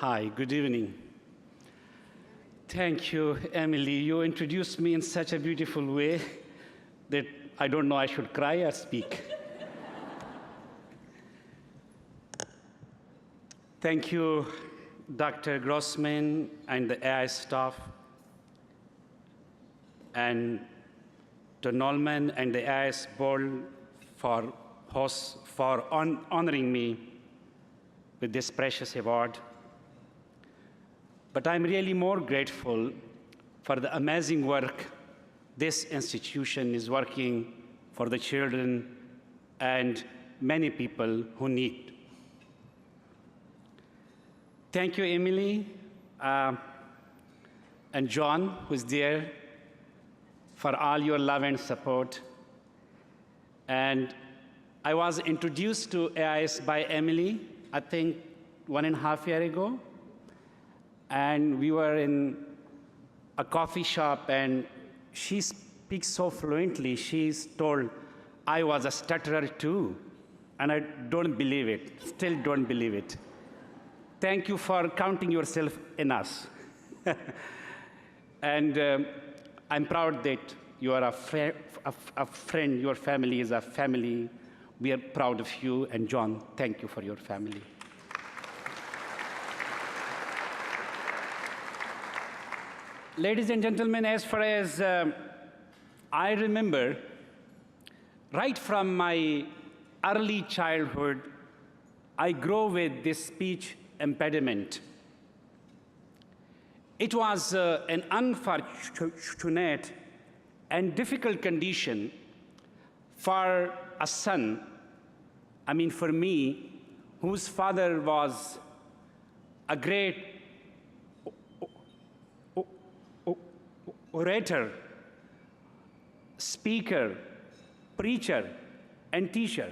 Hi, good evening. Thank you, Emily. You introduced me in such a beautiful way that I don't know I should cry or speak. Thank you, Dr. Grossman and the AIS staff, and to Nolman and the AIS board for honoring me with this precious award. But I'm really more grateful for the amazing work this institution is working for the children and many people who need. Thank you, Emily, and John, who's there, for all your love and support. And I was introduced to AIS by Emily, I think 1.5 years ago. And we were in a coffee shop, and she speaks so fluently. She's told I was a stutterer too, and I don't believe it, still don't believe it. Thank you for counting yourself in us. And I'm proud that you are a friend, your family is a family. We are proud of you, and John, thank you for your family. Ladies and gentlemen, as far as I remember, right from my early childhood, I grew with this speech impediment. It was an unfortunate and difficult condition for a son, I mean for me, whose father was a great orator, speaker, preacher, and teacher.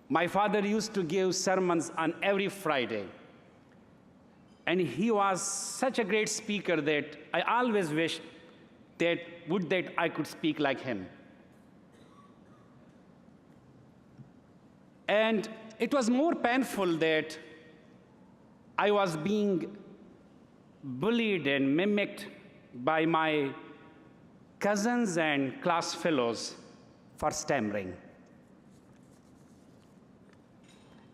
My father used to give sermons on every Friday. And he was such a great speaker that I always wished that I could speak like him. And it was more painful that I was being bullied and mimicked by my cousins and class fellows for stammering.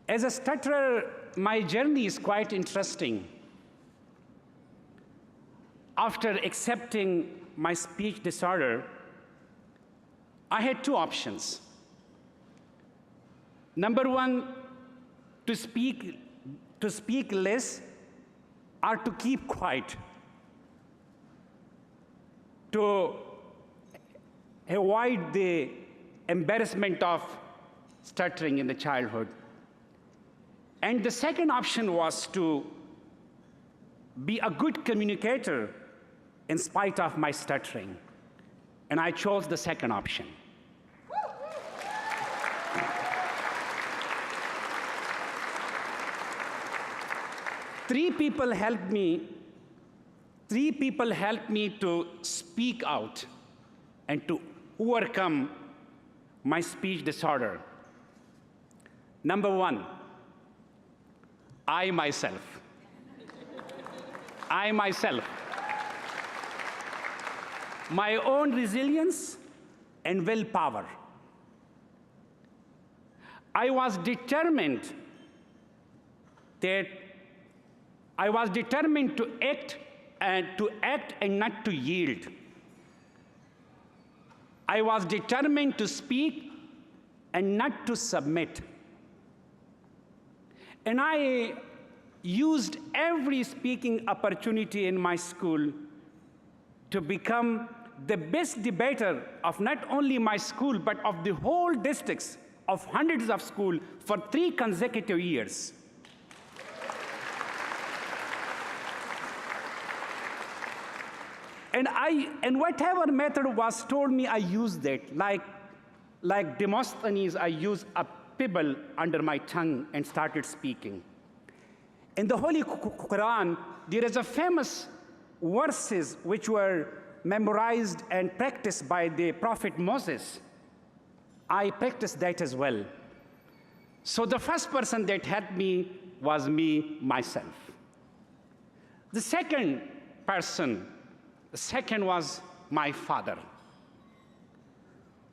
As a stutterer, my journey is quite interesting. After accepting my speech disorder, I had two options. Number one, to speak less or to keep quiet, to avoid the embarrassment of stuttering in the childhood. And the second option was to be a good communicator in spite of my stuttering. And I chose the second option. Three people helped me to speak out and to overcome my speech disorder. Number one, I myself. My own resilience and willpower. I was determined to act and not to yield. I was determined to speak and not to submit. And I used every speaking opportunity in my school to become the best debater of not only my school, but of the whole districts of hundreds of schools for 3 consecutive years. And whatever method was told me, I used it. Like Demosthenes, I used a pebble under my tongue and started speaking. In the Holy Quran, there is a famous verses which were memorized and practiced by the prophet Moses. I practiced that as well. So the first person that helped me was me, myself. The second was my father,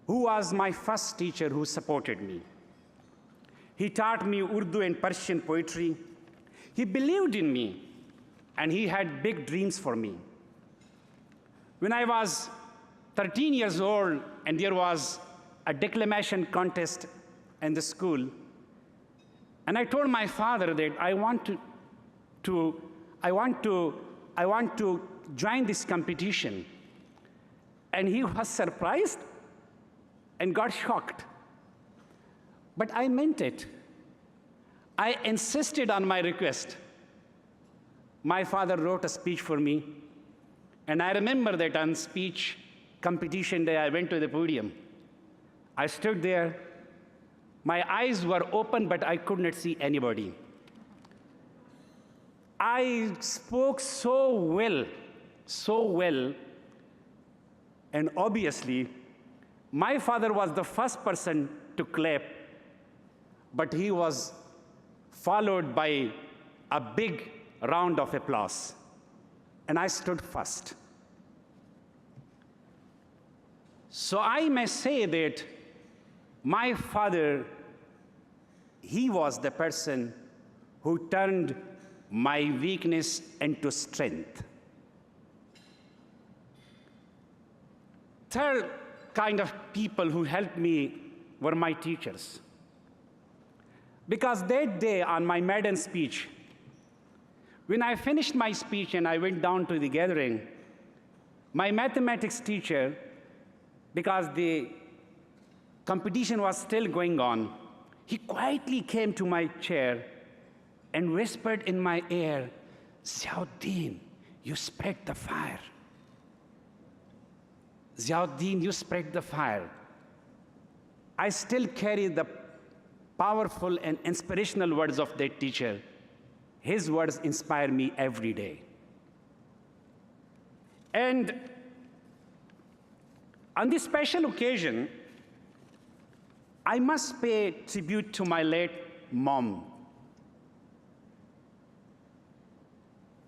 who was my first teacher who supported me. He taught me Urdu and Persian poetry. He believed in me, and he had big dreams for me. When I was 13 years old, and there was a declamation contest in the school, and I told my father that I want to join this competition. And he was surprised and got shocked. But I meant it. I insisted on my request. My father wrote a speech for me, and I remember that on speech competition day, I went to the podium. I stood there. My eyes were open, but I could not see anybody. I spoke so well, and obviously, my father was the first person to clap, but he was followed by a big round of applause, and I stood first. So I may say that my father, he was the person who turned my weakness into strength. Third kind of people who helped me were my teachers. Because that day on my maiden speech, when I finished my speech and I went down to the gathering, my mathematics teacher, because the competition was still going on, he quietly came to my chair and whispered in my ear, "Ziauddin, you spread the fire. Ziauddin, you spread the fire." I still carry the powerful and inspirational words of that teacher. His words inspire me every day. And on this special occasion, I must pay tribute to my late mom.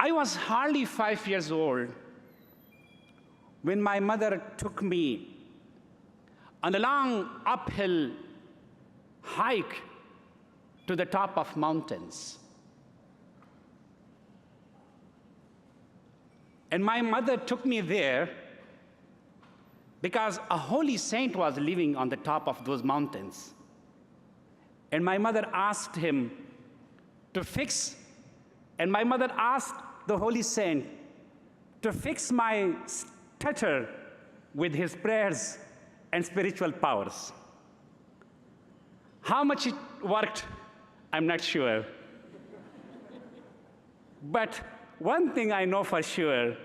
I was hardly 5 years old when my mother took me on a long uphill hike to the top of mountains. And my mother took me there because a holy saint was living on the top of those mountains. And my mother asked him to fix, and my mother asked the holy saint to fix my stutter with his prayers and spiritual powers. How much it worked, I'm not sure. But one thing I know for sure,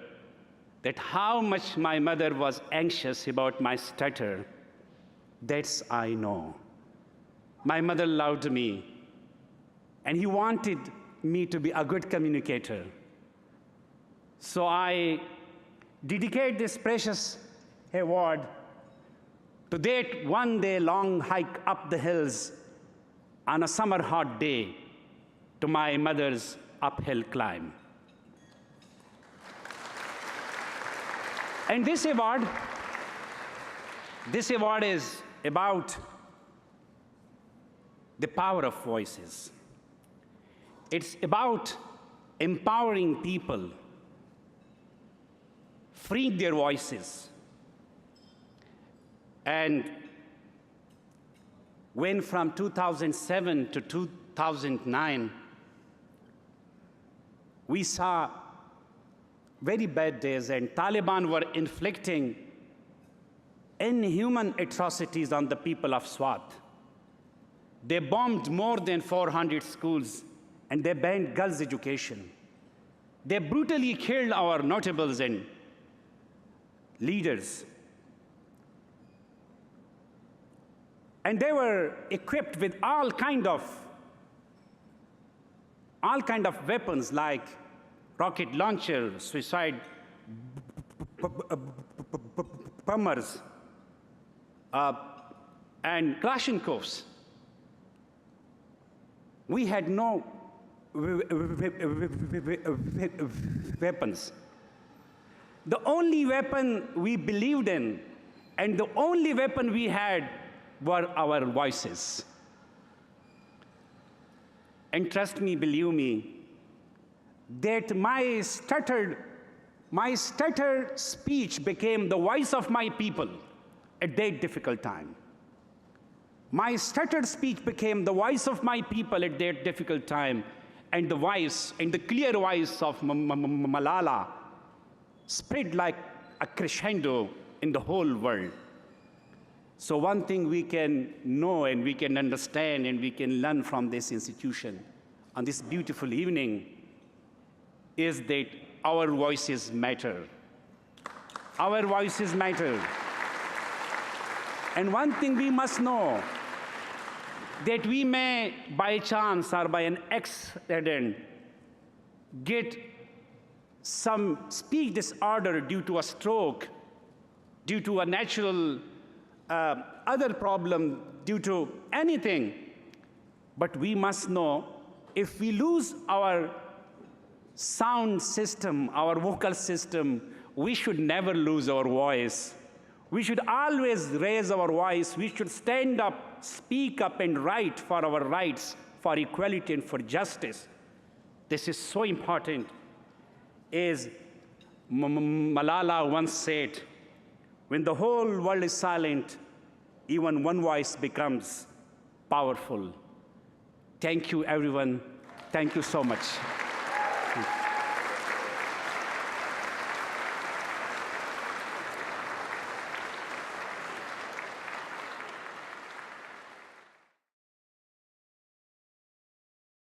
that how much my mother was anxious about my stutter, that's I know. My mother loved me, and he wanted me to be a good communicator. So I dedicate this precious award to that one-day-long hike up the hills on a summer hot day to my mother's uphill climb. And this award is about the power of voices. It's about empowering people, freeing their voices. And when from 2007 to 2009, we saw very bad days, and Taliban were inflicting inhuman atrocities on the people of Swat. They bombed more than 400 schools, and they banned girls' education. They brutally killed our notables and leaders. And they were equipped with all kind of weapons like rocket launchers, suicide bombers, and Kalashnikovs. We had no weapons. The only weapon we believed in and the only weapon we had were our voices. And trust me, believe me, that my stuttered speech became the voice of my people at that difficult time. My stuttered speech became the voice of my people at that difficult time, and the voice, and the clear voice of Malala spread like a crescendo in the whole world. So one thing we can know and we can understand and we can learn from this institution on this beautiful evening is that our voices matter. Our voices matter. And one thing we must know, that we may, by chance or by an accident, get some speech disorder due to a stroke, due to a natural other problem, due to anything. But we must know, if we lose our sound system, our vocal system, we should never lose our voice. We should always raise our voice. We should stand up, speak up, and write for our rights, for equality, and for justice. This is so important. As Malala once said, when the whole world is silent, even one voice becomes powerful. Thank you, everyone. Thank you so much.